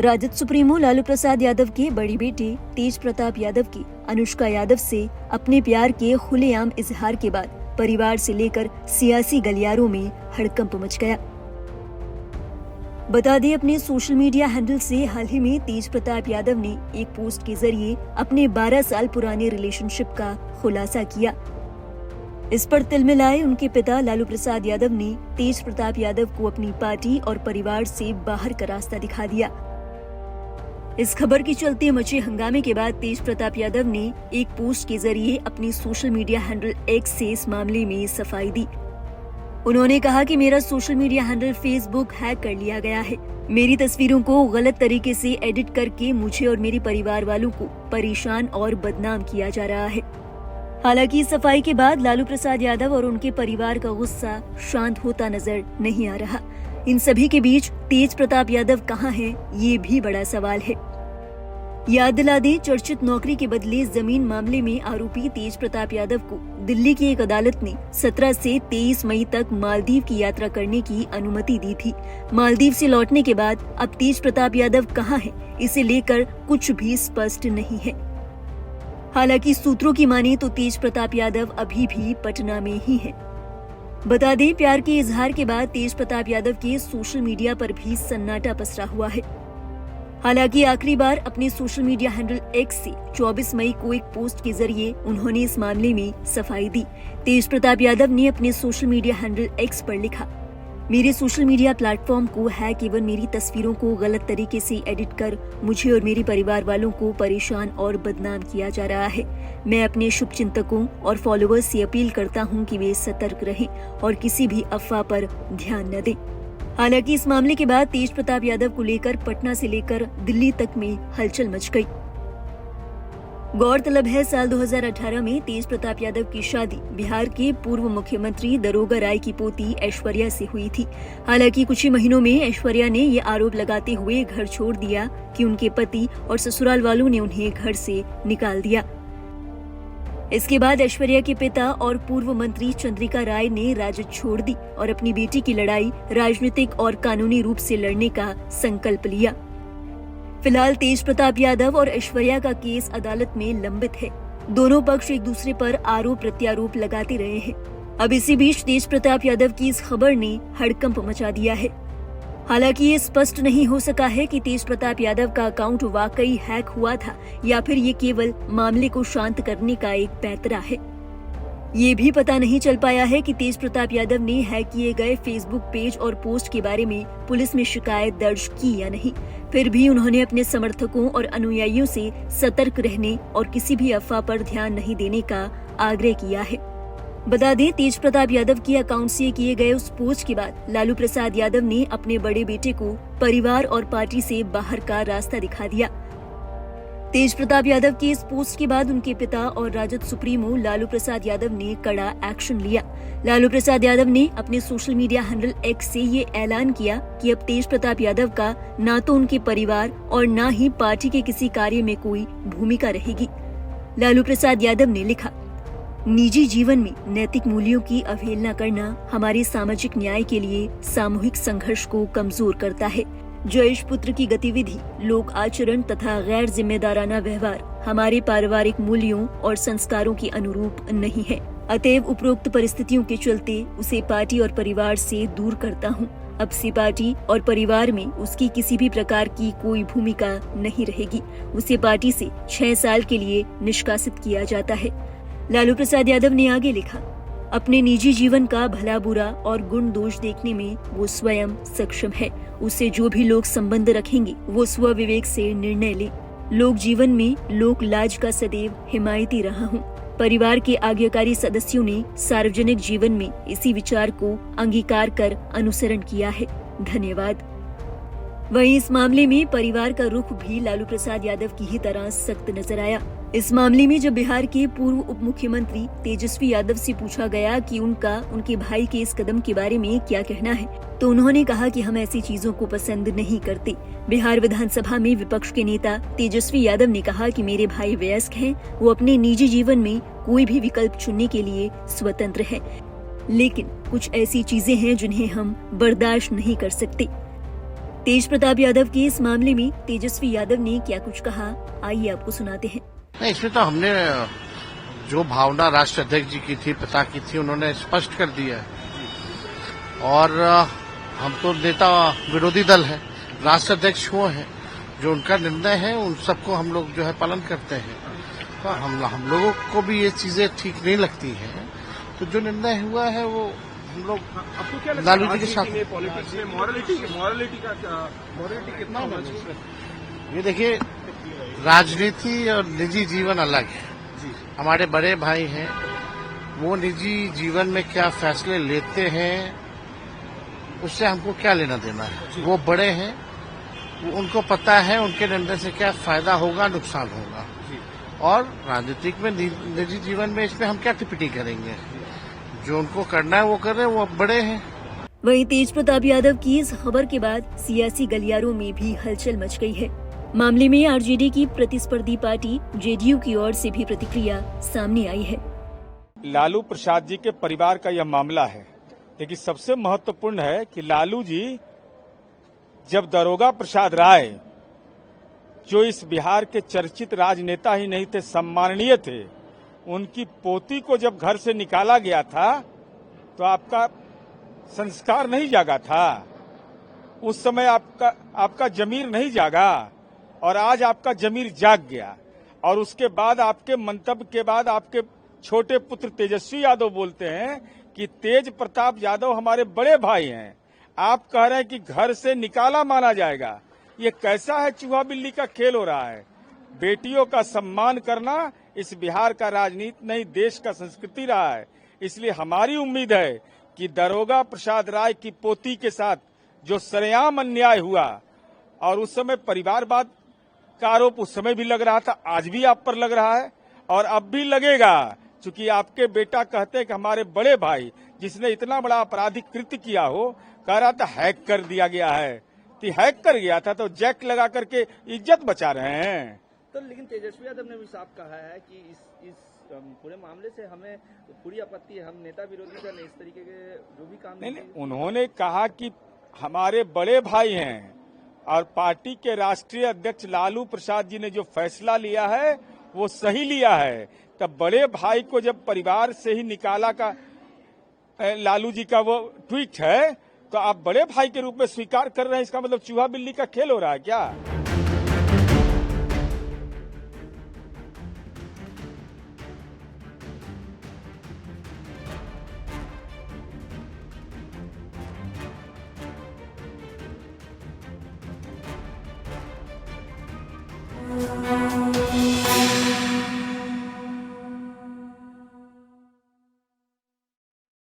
Rajad supremo Lalu Prasad Yadav के बड़ी बेटे तेज प्रताप यादव की अनुष्का यादव से अपने प्यार के खुलेआम इजहार के बाद परिवार से लेकर सियासी गलियारों में हड़कंप मच गया। बता दें, अपने सोशल मीडिया हैंडल से हाल ही में तेज प्रताप यादव ने एक पोस्ट के जरिए अपने 12 साल पुराने रिलेशनशिप का खुलासा किया। इस पर तिलमिलाए उनके पिता लालू प्रसाद यादव ने तेज प्रताप यादव को अपनी पार्टी और परिवार से बाहर का रास्ता दिखा दिया। इस खबर के चलते मचे हंगामे के बाद तेज प्रताप यादव ने एक पोस्ट के जरिए अपनी सोशल मीडिया हैंडल एक्स से इस मामले में सफाई दी। उन्होंने कहा कि मेरा social media handle Facebook hack कर लिया गया है। मेरी तस्वीरों को गलत तरीके से एडिट करके मुझे और मेरे परिवार वालों को परेशान और बदनाम किया जा रहा है। हालांकि इस सफाई के बाद लालू प्रसाद यादव और उनके परिवार का गुस्सा शांत होता नजर नहीं आ रहा। इन सभी के बीच तेज प्रताप यादव कहां हैं, ये भी बड़ा सवाल है। याद दिला दें, चर्चित नौकरी के बदले जमीन मामले में आरोपी तेज प्रताप यादव को दिल्ली की एक अदालत ने 17 से 23 मई तक मालदीव की यात्रा करने की अनुमति दी थी। मालदीव से लौटने के बाद अब तेज प्रताप यादव कहां हैं, इसे लेकर कुछ भी स्पष्ट नहीं है। हालांकि सूत्रों की माने तो तेज प्रताप यादव अभी भी पटना में ही हैं। बता दें, प्यार के इजहार के बाद तेज प्रताप यादव के सोशल मीडिया पर भी सन्नाटा पसरा हुआ है। हालांकि आखिरी बार अपने सोशल मीडिया हैंडल एक्स से 24 मई को एक पोस्ट के जरिए उन्होंने इस मामले में सफाई दी। तेज प्रताप यादव ने अपने सोशल मीडिया हैंडल एक्स पर लिखा, मेरे सोशल मीडिया प्लेटफॉर्म को हैक एवं मेरी तस्वीरों को गलत तरीके से एडिट कर मुझे और मेरे परिवार वालों को परेशान और बदनाम किया जा रहा है। मैं अपने शुभचिंतकों और फॉलोअर्स से अपील करता हूं कि वे सतर्क रहें और किसी भी अफवाह पर ध्यान न दें। हालांकि इस मामले के बाद तेज प्रताप यादव को लेकर पटना से लेकर दिल्ली तक में हलचल मच गई। गौरतलब है, साल 2018 में तेज प्रताप यादव की शादी बिहार के पूर्व मुख्यमंत्री दरोगा राय की पोती ऐश्वर्या से हुई थी। हालांकि कुछ ही महीनों में ऐश्वर्या ने ये आरोप लगाते हुए घर छोड़ दिया कि उनके पति और ससुराल वालों ने उन्हें घर से निकाल दिया। इसके बाद ऐश्वर्या के पिता और पूर्व मंत्री चंद्रिका राय ने राजद छोड़ दी और अपनी बेटी की लड़ाई राजनीतिक और कानूनी रूप से लड़ने का संकल्प लिया। फिलहाल तेज प्रताप यादव और ऐश्वर्या का केस अदालत में लंबित है। दोनों पक्ष एक दूसरे पर आरोप प्रत्यारोप लगाते रहे हैं। अब इसी बीच तेज प्रताप यादव की इस खबर ने हड़कंप मचा दिया है। हालांकि ये स्पष्ट नहीं हो सका है कि तेज प्रताप यादव का अकाउंट वाकई हैक हुआ था या फिर ये केवल मामले को शांत करने का एक पैंतरा है। ये भी पता नहीं चल पाया है कि तेज प्रताप यादव ने हैक किए गए फेसबुक पेज और पोस्ट के बारे में पुलिस में शिकायत दर्ज की या नहीं। फिर भी उन्होंने अपने समर्थकों और अनुयायियों से सतर्क रहने और किसी भी अफवाह पर ध्यान नहीं देने का आग्रह किया है। बता दें, तेज प्रताप यादव के अकाउंट से किए गए उस पोस्ट के बाद लालू प्रसाद यादव ने अपने बड़े बेटे को परिवार और पार्टी से बाहर का रास्ता दिखा दिया। तेज प्रताप यादव के इस पोस्ट के बाद उनके पिता और राजद सुप्रीमो लालू प्रसाद यादव ने कड़ा एक्शन लिया। लालू प्रसाद यादव ने अपने सोशल मीडिया हैंडल एक्स से ये ऐलान किया कि अब तेज प्रताप यादव का ना तो उनके परिवार और ना ही पार्टी के किसी कार्य में कोई भूमिका रहेगी। लालू प्रसाद यादव ने लिखा, निजी जीवन में नैतिक मूल्यों की अवहेलना करना हमारे सामाजिक न्याय के लिए सामूहिक संघर्ष को कमजोर करता है। जयेश पुत्र की गतिविधि, लोक आचरण तथा गैर जिम्मेदाराना व्यवहार हमारे पारिवारिक मूल्यों और संस्कारों के अनुरूप नहीं है। अतएव उपरोक्त परिस्थितियों के चलते उसे पार्टी और परिवार से दूर करता हूँ। अब से पार्टी और परिवार में उसकी किसी भी प्रकार की कोई भूमिका नहीं रहेगी। उसे पार्टी से 6 साल के लिए निष्कासित किया जाता है। लालू प्रसाद यादव ने आगे लिखा, अपने निजी जीवन का भला बुरा और गुण दोष देखने में वो स्वयं सक्षम है। उससे जो भी लोग संबंध रखेंगे वो स्व विवेक से निर्णय ले। लोक जीवन में लोक लाज का सदैव हिमायती रहा हूँ। परिवार के आज्ञाकारी सदस्यों ने सार्वजनिक जीवन में इसी विचार को अंगीकार कर अनुसरण किया है। धन्यवाद। वहीं इस मामले में परिवार का रुख भी लालू प्रसाद यादव की ही तरह सख्त नजर आया। इस मामले में जब बिहार के पूर्व उप मुख्यमंत्री तेजस्वी यादव से पूछा गया कि उनके भाई के इस कदम के बारे में क्या कहना है, तो उन्होंने कहा कि हम ऐसी चीजों को पसंद नहीं करते। बिहार विधानसभा में विपक्ष के नेता तेजस्वी यादव ने कहा कि मेरे भाई वयस्क हैं, वो अपने निजी जीवन में कोई भी विकल्प चुनने के लिए स्वतंत्र है, लेकिन कुछ ऐसी चीजें हैं जिन्हें हम बर्दाश्त नहीं कर सकते। तेज प्रताप यादव के इस मामले में तेजस्वी यादव ने क्या कुछ कहा, आइए आपको सुनाते हैं। नहीं, इसमें तो हमने जो भावना राष्ट्र अध्यक्ष जी की थी, पिता की थी, उन्होंने स्पष्ट कर दिया है। और हम तो नेता विरोधी दल है, राष्ट्र अध्यक्ष वो है, जो उनका निर्णय है उन सबको हम लोग जो है पालन करते हैं। तो हम लोगों को भी ये चीजें ठीक नहीं लगती हैं। तो जो निर्णय हुआ है वो हम लोग आपको क्या लगता लालू है जी के साथ पॉलिटिक्स में मॉरलिटी कितना होना चाहिए? ये देखिए, राजनीति और निजी जीवन अलग है। हमारे बड़े भाई हैं, वो निजी जीवन में क्या फैसले लेते हैं उससे हमको क्या लेना देना है। वो बड़े हैं, उनको पता है उनके निर्णय से क्या फायदा होगा, नुकसान होगा। और राजनीतिक में निजी जीवन में इसमें हम क्या टिप्पणी करेंगे। जो उनको करना है वो कर रहे हैं, वो बड़े हैं। वहीं तेज प्रताप यादव की इस खबर के बाद सियासी गलियारों में भी हलचल मच गई है। मामले में आरजेडी की प्रतिस्पर्धी पार्टी जेडीयू की ओर से भी प्रतिक्रिया सामने आई है। लालू प्रसाद जी के परिवार का यह मामला है, लेकिन सबसे महत्वपूर्ण है कि लालू जी जब दरोगा प्रसाद राय, जो इस बिहार के चर्चित राजनेता ही नहीं थे, सम्माननीय थे, उनकी पोती को जब घर से निकाला गया था तो आपका संस्कार नहीं जागा था। उस समय आपका जमीर नहीं जागा और आज आपका जमीर जाग गया। और उसके बाद आपके मंतव्य के बाद आपके छोटे पुत्र तेजस्वी यादव बोलते हैं कि तेज प्रताप यादव हमारे बड़े भाई हैं। आप कह रहे हैं कि घर से निकाला माना जाएगा। ये कैसा है, चूहा बिल्ली का खेल हो रहा है। बेटियों का सम्मान करना इस बिहार का राजनीति नहीं, देश का संस्कृति रहा है। इसलिए हमारी उम्मीद है कि दरोगा प्रसाद राय की पोती के साथ जो सरेआम अन्याय हुआ, और उस समय परिवारवाद का आरोप उस समय भी लग रहा था, आज भी आप पर लग रहा है और अब भी लगेगा, क्योंकि आपके बेटा कहते हैं कि हमारे बड़े भाई जिसने इतना बड़ा आपराधिक कृत्य किया हो, कह रहा था हैक कर दिया गया है। तो हैक कर गया था तो जैक लगा करके इज्जत बचा रहे हैं। तो लेकिन तेजस्वी यादव ने भी साफ कहा है कि इस पूरे मामले से हमें पूरी आपत्ति है, हम नेता विरोधी दल इस तरीके के जो भी काम नहीं, उन्होंने कहा कि हमारे बड़े भाई हैं और पार्टी के राष्ट्रीय अध्यक्ष लालू प्रसाद जी ने जो फैसला लिया है वो सही लिया है। तब बड़े भाई को जब परिवार से ही निकाला का लालू जी का वो ट्वीट है, तो आप बड़े भाई के रूप में स्वीकार कर रहे हैं, इसका मतलब चूहा बिल्ली का खेल हो रहा है क्या?